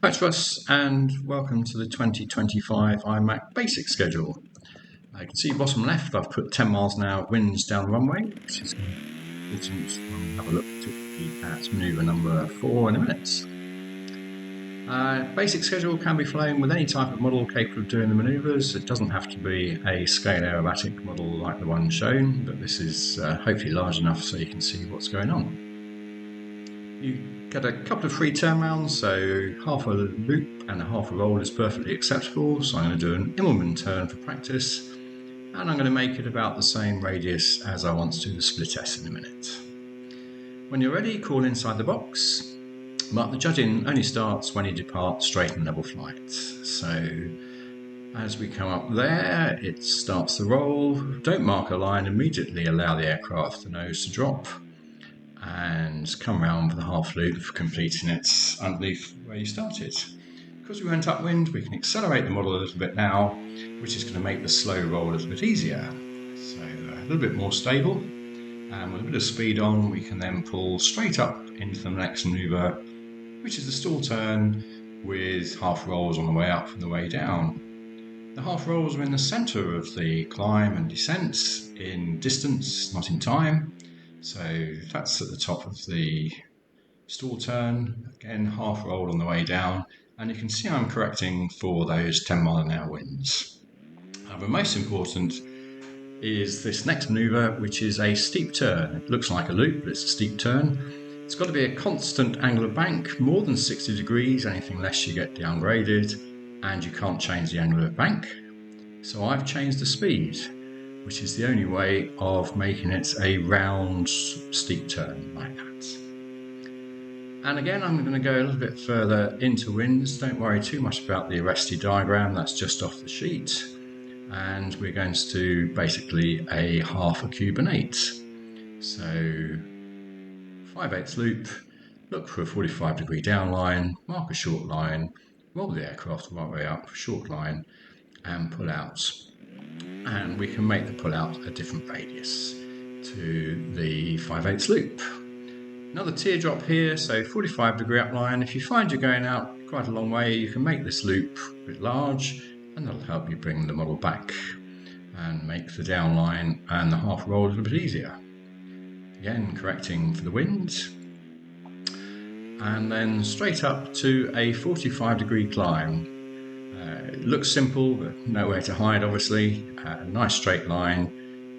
Hi, it's Russ, and welcome to the 2025 IMAC basic schedule. You can see bottom left, I've put 10 miles an hour winds down the runway, which is important when we have a look particularly at manoeuvre number 4 in a minute. Basic schedule can be flown with any type of model capable of doing the manoeuvres. It doesn't have to be a scale aerobatic model like the one shown, but this is hopefully large enough so you can see what's going on. You get a couple of free turn rounds, so half a loop and a half a roll is perfectly acceptable. So I'm going to do an Immelman turn for practice, and I'm going to make it about the same radius as I want to do the split S in a minute. When you're ready, call inside the box, but the judging only starts when you depart straight and level flight. So as we come up there, it starts the roll. Don't mark a line, immediately allow the aircraft the nose to drop and come round for the half loop, completing it underneath where you started. Because we went upwind, we can accelerate the model a little bit now, which is going to make the slow roll a little bit easier. So a little bit more stable, and with a bit of speed on, we can then pull straight up into the next manoeuvre, which is the stall turn with half rolls on the way up and the way down. The half rolls are in the centre of the climb and descent in distance, not in time. So that's at the top of the stall turn, again half roll on the way down, and you can see I'm correcting for those 10 mile an hour winds. But most important is this next manoeuvre, which is a steep turn. It looks like a loop, but it's a steep turn. It's got to be a constant angle of bank, more than 60 degrees, anything less you get downgraded, and you can't change the angle of bank. So I've changed the speed, which is the only way of making it a round, steep turn like that. And again, I'm going to go a little bit further into winds. Don't worry too much about the arrested diagram, that's just off the sheet. And we're going to do basically a half a Cuban 8. So 5/8 loop, look for a 45-degree downline, mark a short line, roll the aircraft the right way up, short line, and pull out. And we can make the pull out a different radius to the 5/8 loop. Another teardrop here, so 45-degree upline. If you find you're going out quite a long way, you can make this loop a bit large, and that'll help you bring the model back and make the downline and the half roll a little bit easier. Again, correcting for the wind, and then straight up to a 45-degree climb. It looks simple, but nowhere to hide, obviously. A nice straight line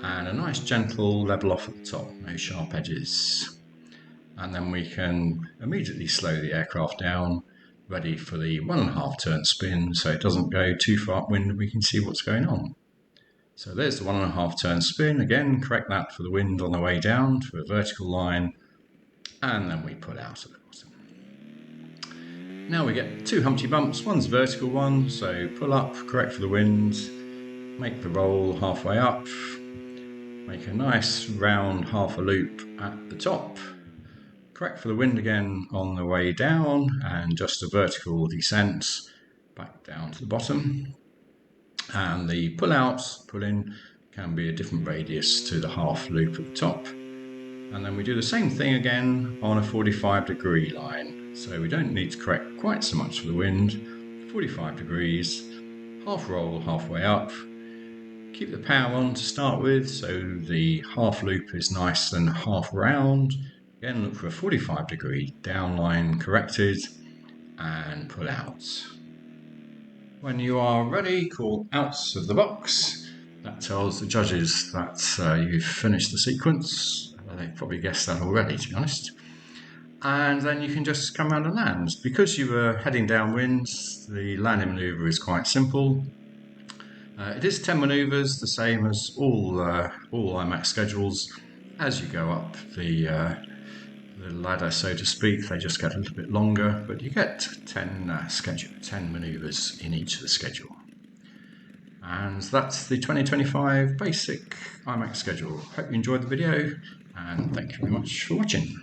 and a nice gentle level off at the top, no sharp edges. And then we can immediately slow the aircraft down, ready for the 1.5 turn spin, so it doesn't go too far upwind and we can see what's going on. So there's the 1.5 turn spin. Again, correct that for the wind on the way down to a vertical line, and then we pull out at the bottom. Now we get 2 Humpty bumps, one's a vertical one, so pull up, correct for the wind, make the roll halfway up, make a nice round half a loop at the top, correct for the wind again on the way down, and just a vertical descent back down to the bottom. And the pull out, pull in, can be a different radius to the half loop at the top. And then we do the same thing again on a 45-degree line. So we don't need to correct quite so much for the wind. 45 degrees, half roll halfway up. Keep the power on to start with, so the half loop is nice and half round. Again, look for a 45-degree downline corrected and pull out. When you are ready, call out of the box. That tells the judges that you've finished the sequence. They've probably guessed that already, to be honest. And then you can just come around and land. Because you were heading downwind, the landing manoeuvre is quite simple. It is 10 manoeuvres, the same as all IMAC schedules. As you go up the ladder, so to speak, they just get a little bit longer, but you get 10 manoeuvres in each of the schedule. And that's the 2025 basic IMAC schedule. Hope you enjoyed the video, and thank you very much for watching.